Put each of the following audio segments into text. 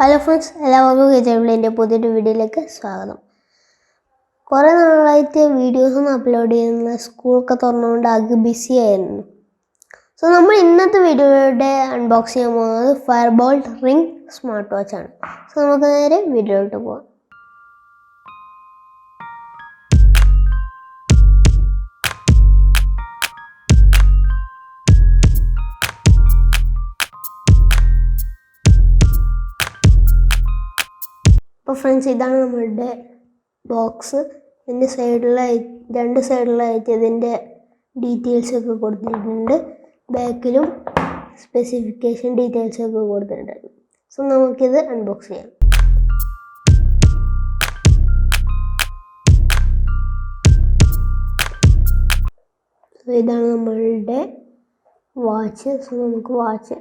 Hello friends, എല്ലാവർക്കും വിജയവിളിൻ്റെ പുതിയൊരു വീഡിയോയിലേക്ക് സ്വാഗതം. കുറേ നാളായിട്ട് വീഡിയോസൊന്നും അപ്ലോഡ് ചെയ്യുന്ന സ്കൂളൊക്കെ തുറന്നുകൊണ്ട് ആകെ ബിസി ആയിരുന്നു. സോ നമ്മൾ ഇന്നത്തെ വീഡിയോയുടെ അൺബോക്സ് ചെയ്യാൻ പോകുന്നത് ഫയർബോൾട്ട് റിംഗ് സ്മാർട്ട് വാച്ചാണ്. സോ നമുക്ക് നേരെ വീഡിയോയിലോട്ട് പോകാം. അപ്പോൾ ഫ്രണ്ട്സ്, ഇതാണ് നമ്മളുടെ ബോക്സ്. ഇതിൻ്റെ രണ്ട് സൈഡിലായിട്ട് ഇതിൻ്റെ ഡീറ്റെയിൽസൊക്കെ കൊടുത്തിട്ടുണ്ട്. ബാക്കിലും സ്പെസിഫിക്കേഷൻ ഡീറ്റെയിൽസൊക്കെ കൊടുത്തിട്ടുണ്ട്. സോ നമുക്കിത് അൺബോക്സ് ചെയ്യാം. സോ ഇതാണ് നമ്മളുടെ വാച്ച്. സോ നമുക്ക് വാച്ച്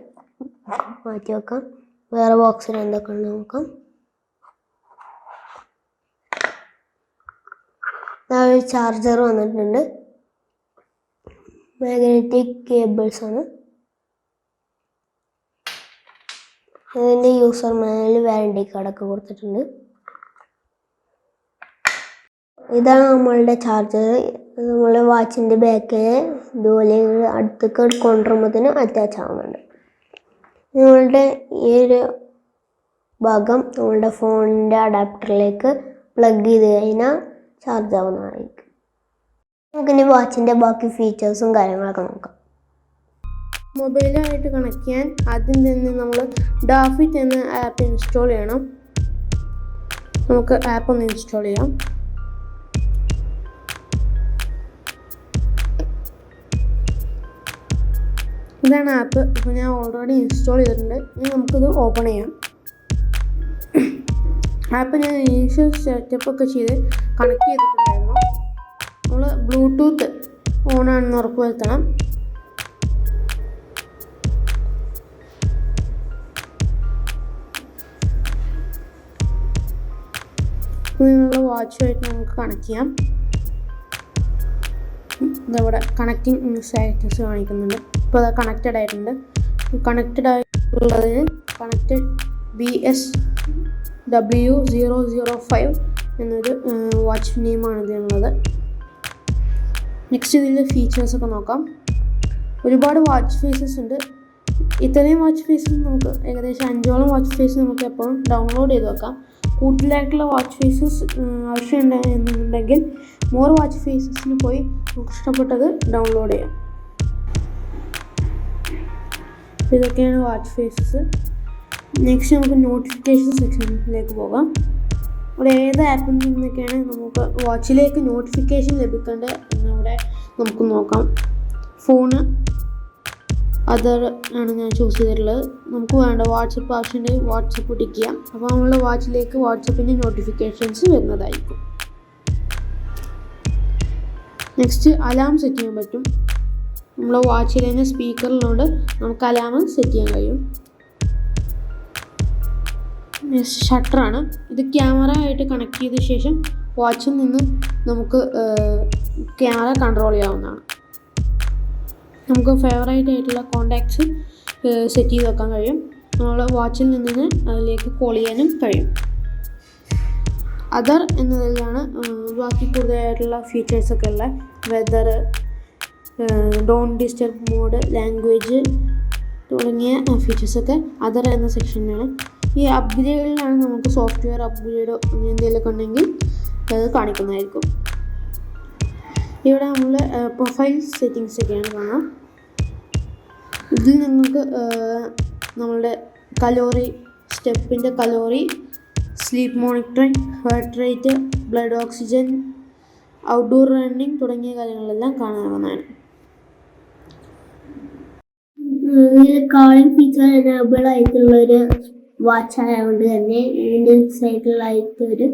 മാറ്റി വെക്കാം. വേറെ ബോക്സിൽ എന്തൊക്കെയാണ് നോക്കാം. ഒരു ചാർജർ വന്നിട്ടുണ്ട്. മാഗ്നറ്റിക് കേബിൾസ് ആണ്. ഇതിൻ്റെ യൂസർ മാനുവൽ വാറണ്ടി കാർഡൊക്കെ കൊടുത്തിട്ടുണ്ട്. ഇതാണ് നമ്മളുടെ ചാർജർ. നമ്മളെ വാച്ചിൻ്റെ ബാക്കിൽ ഇതുപോലെ അടുത്തേക്ക് കൊണ്ടുവരുമ്പോഴത്തേന് അറ്റാച്ച് ആവുന്നുണ്ട്. നമ്മളുടെ ഈ ഒരു ഭാഗം നമ്മളുടെ ഫോണിൻ്റെ അഡാപ്റ്ററിലേക്ക് പ്ലഗ് ചെയ്ത് കഴിഞ്ഞാൽ ചാർജ് ആവുന്നതായിരിക്കും. നമുക്കിനി വാച്ചിൻ്റെ ബാക്കി ഫീച്ചേഴ്സും കാര്യങ്ങളൊക്കെ നോക്കാം. മൊബൈലായിട്ട് കണക്ട് ചെയ്യാൻ ആദ്യം തന്നെ നമ്മൾ ഡാഫിറ്റ് എന്ന ആപ്പ് ഇൻസ്റ്റാൾ ചെയ്യണം. നമുക്ക് ആപ്പ് ഒന്ന് ഇൻസ്റ്റാൾ ചെയ്യാം. ഇതാണ് ആപ്പ്. ഇപ്പോൾ ഞാൻ ഓൾറെഡി ഇൻസ്റ്റാൾ ചെയ്തിട്ടുണ്ട്. ഇനി നമുക്കിത് ഓപ്പൺ ചെയ്യാം. ആപ്പ് ഞാൻ ഇനീഷ്യൽ സെറ്റപ്പൊക്കെ ചെയ്ത് കണക്ട് ചെയ്തിട്ടുണ്ടായിരുന്നു. നമ്മൾ ബ്ലൂടൂത്ത് ഓണാണെന്ന് ഉറപ്പ് വരുത്തണം. നിങ്ങളുടെ വാച്ചുമായിട്ട് നമുക്ക് കണക്ട് ചെയ്യാം. ഇതവിടെ കണക്റ്റിംഗ് സ്റ്റാറ്റസ് കാണിക്കുന്നുണ്ട്. ഇപ്പോൾ അത് കണക്റ്റഡ് ആയിട്ടുണ്ട്. കണക്റ്റഡ് ആയിട്ടുള്ളതിന് കണക്റ്റഡ് BSW005 എന്നൊരു വാച്ച് നെയിമാണ് ഇതിനുള്ളത്. നെക്സ്റ്റ് ഇതിൻ്റെ ഫീച്ചേഴ്സൊക്കെ നോക്കാം. ഒരുപാട് വാച്ച് ഫേസസ് ഉണ്ട്. ഇത്രയും വാച്ച് ഫേസസ് നമുക്ക് ഏകദേശം 5ഓളം വാച്ച് ഫേസ് നമുക്ക് എപ്പോഴും ഡൗൺലോഡ് ചെയ്ത് വെക്കാം. കൂടുതലായിട്ടുള്ള വാച്ച് ഫേസസ് ആവശ്യമുണ്ടെന്നുണ്ടെങ്കിൽ മോർ വാച്ച് ഫേസസിന് പോയി നമുക്ക് ഇഷ്ടപ്പെട്ടത് ഡൗൺലോഡ് ചെയ്യാം. ഇതൊക്കെയാണ് വാച്ച് ഫേസസ്. നെക്സ്റ്റ് നമുക്ക് നോട്ടിഫിക്കേഷൻ സെക്ഷനിലേക്ക് പോകാം. ഇവിടെ ഏത് ആപ്പിൽ നിന്നൊക്കെയാണ് നമുക്ക് വാച്ചിലേക്ക് നോട്ടിഫിക്കേഷൻ ലഭിക്കേണ്ടത് എന്നവിടെ നമുക്ക് നോക്കാം. ഫോണ് അതർ ആണ് ഞാൻ ചൂസ് ചെയ്തിട്ടുള്ളത്. നമുക്ക് വേണ്ട വാട്സപ്പ് ആവശ്യമുണ്ടെങ്കിൽ വാട്സപ്പ് ടിക്ക് ചെയ്യാം. അപ്പോൾ നമ്മളുടെ വാച്ചിലേക്ക് വാട്സപ്പിൻ്റെ നോട്ടിഫിക്കേഷൻസ് വരുന്നതായിരിക്കും. നെക്സ്റ്റ് അലാം സെറ്റ് ചെയ്യാൻ പറ്റും. നമ്മളെ വാച്ചിൽ തന്നെ സ്പീക്കറിലുണ്ട് നമുക്ക് അലാം സെറ്റ് ചെയ്യാൻ കഴിയും. ഷട്ടറാണ്. ഇത് ക്യാമറ ആയിട്ട് കണക്ട് ചെയ്ത ശേഷം വാച്ചിൽ നിന്ന് നമുക്ക് ക്യാമറ കൺട്രോൾ ചെയ്യാവുന്നതാണ്. നമുക്ക് ഫേവറേറ്റ് ആയിട്ടുള്ള കോണ്ടാക്ട്സ് സെറ്റ് ചെയ്ത് വെക്കാൻ കഴിയും. നമ്മൾ വാച്ചിൽ നിന്ന് അതിലേക്ക് കോൾ ചെയ്യാനും കഴിയും. അതർ എന്നതിലാണ് ബാക്കി കൂടുതലായിട്ടുള്ള ഫീച്ചേഴ്സൊക്കെ ഉള്ള weather, don't disturb mode, language തുടങ്ങിയ ഫീച്ചേഴ്സൊക്കെ അതർ എന്ന സെക്ഷനിലാണ്. ഈ അപ്ഗ്രേഡിലാണ് നമുക്ക് സോഫ്റ്റ്വെയർ അപ്ഗ്രേഡ് എന്തെങ്കിലുമൊക്കെ ഉണ്ടെങ്കിൽ അത് കാണിക്കുന്നതായിരിക്കും. ഇവിടെ നമ്മൾ പ്രൊഫൈൽ സെറ്റിങ്സ് ഒക്കെയാണ് കാണാം. ഇതിൽ നിങ്ങൾക്ക് നമ്മളുടെ കലോറി, സ്റ്റെപ്പിൻ്റെ calorie, sleep monitoring, heart rate, blood oxygen, outdoor running തുടങ്ങിയ കാര്യങ്ങളെല്ലാം കാണാവുന്നതാണ്. കോളിംഗ് ഫീച്ചർ എനേബിൾ ആയിട്ടുള്ളൊരു വാച്ച് ആയതുകൊണ്ട് തന്നെ ഇതിൻ്റെ സൈഡിലായിട്ട് ഒരു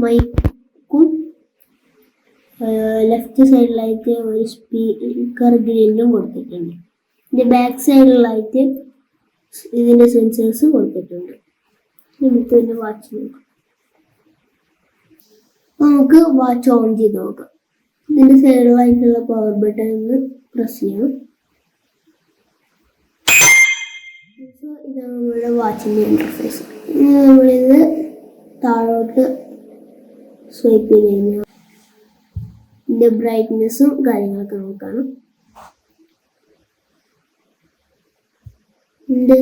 മൈക്കും ലെഫ്റ്റ് സൈഡിലായിട്ട് ഒരു സ്പീക്കർ ഗ്രില്ലും കൊടുത്തിട്ടുണ്ട്. ഇതിൻ്റെ ബാക്ക് സൈഡിലായിട്ട് ഇതിൻ്റെ സെൻസേഴ്സ് കൊടുത്തിട്ടുണ്ട്. നമുക്ക് ഇതിൻ്റെ വാച്ച് നോക്കാം. നമുക്ക് വാച്ച് ഓൺ ചെയ്ത് നോക്കാം. ഇതിൻ്റെ സൈഡിലായിട്ടുള്ള പവർ ബട്ടൺ ഒന്ന് പ്രസ് ചെയ്യണം. ഇതാണ് നമ്മുടെ വാച്ചിൻ്റെ ഇൻ്റർഫേസ്. ഇനി നമ്മളിത് താഴോട്ട് സ്വൈപ്പ് ചെയ്ത് കഴിഞ്ഞാൽ ഇതിൻ്റെ ബ്രൈറ്റ്നെസ്സും കാര്യങ്ങളൊക്കെ നമുക്ക് കാണാം. ഇതിൻ്റെ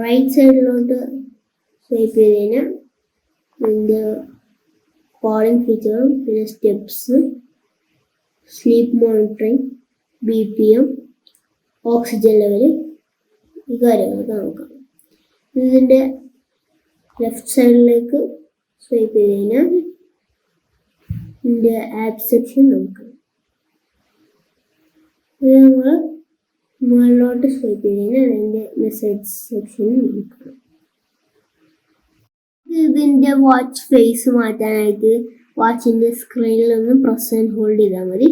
റൈറ്റ് സൈഡിലോട്ട് സ്വൈപ്പ് ചെയ്ത് കഴിഞ്ഞാൽ ഇതിൻ്റെ കോളിംഗ് ഫീച്ചറും പിന്നെ steps, sleep monitoring, BPM, oxygen level, ഈ കാര്യങ്ങളൊക്കെ നോക്കാം. ഇതിൻ്റെ ലെഫ്റ്റ് സൈഡിലേക്ക് സ്വൈപ്പ് ചെയ്ത് കഴിഞ്ഞാൽ ഇതിൻ്റെ ആപ്പ് സെക്ഷൻ നോക്കാം. ഇത് നമ്മൾ മുകളിലോട്ട് സ്വൈപ്പ് ചെയ്ത് കഴിഞ്ഞാൽ അതിൻ്റെ മെസ്സേജ് സെക്ഷൻ നോക്കാം. ഇതിൻ്റെ വാച്ച് ഫേസ് മാറ്റാനായിട്ട് വാച്ചിൻ്റെ സ്ക്രീനിൽ ഒന്ന് പ്രസ് ആൻഡ് ഹോൾഡ് ചെയ്താൽ മതി.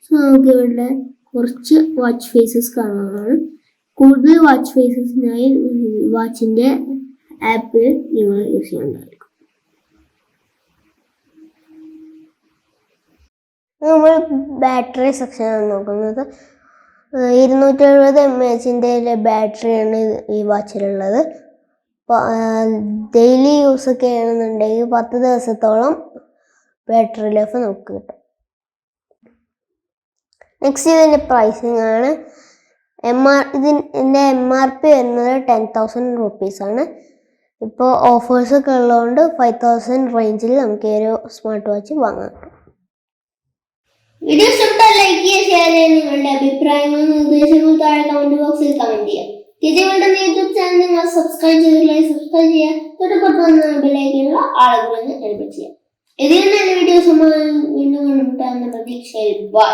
സോ നമുക്ക് ഇവിടെ കുറച്ച് വാച്ച് ഫേസസ് കാണാവുന്നതാണ്. കൂടുതൽ വാച്ച് ഫേസസിനായി വാച്ചിൻ്റെ ആപ്പ് നിങ്ങൾ യൂസ് ചെയ്യേണ്ടതായിരിക്കും. നമ്മൾ ബാറ്ററി സെക്ഷനാണ് നോക്കുന്നത്. 270 mAh ബാറ്ററിയാണ് ഈ വാച്ചിലുള്ളത്. ഡെയിലി യൂസ് ഒക്കെ ആണെന്നുണ്ടെങ്കിൽ 10 ദിവസത്തോളം ബാറ്ററി ലൈഫ് നമുക്ക് കിട്ടും. നെക്സ്റ്റ് ഇതിൻ്റെ പ്രൈസിങ് ആണ്. ഇതിൻ്റെ MRP വരുന്നത് 10,000 rupees. ഇപ്പോൾ ഓഫേഴ്സൊക്കെ ഉള്ളതുകൊണ്ട് 5,000 റേഞ്ചിൽ നമുക്ക് ഈ ഒരു സ്മാർട്ട് വാച്ച് വാങ്ങാം. വീഡിയോ ഇഷ്ടപ്പെട്ടാൽ ലൈക്ക് ചെയ്യുക, ഷെയർ ചെയ്യുക. നിങ്ങളുടെ അഭിപ്രായങ്ങളും നിർദ്ദേശങ്ങളും താഴെ കമന്റ് ബോക്സിൽ കമന്റ് ചെയ്യുക. ടീച്ചറുടെ യൂട്യൂബ് ചാനൽ നിങ്ങൾ സബ്സ്ക്രൈബ് ചെയ്തില്ലെങ്കിൽ സബ്സ്ക്രൈബ് ചെയ്യുക. തൊട്ടപ്പുറത്ത് വന്ന ബെല്ലൈക്കനുള്ള ആളുകളെന്ന് എഴുതി ചെയ്യുക. ഇതിൽ നല്ല വീഡിയോസ് വീണ്ടും കണ്ടുമുട്ടാമെന്ന പ്രതീക്ഷയിൽ ബൈ.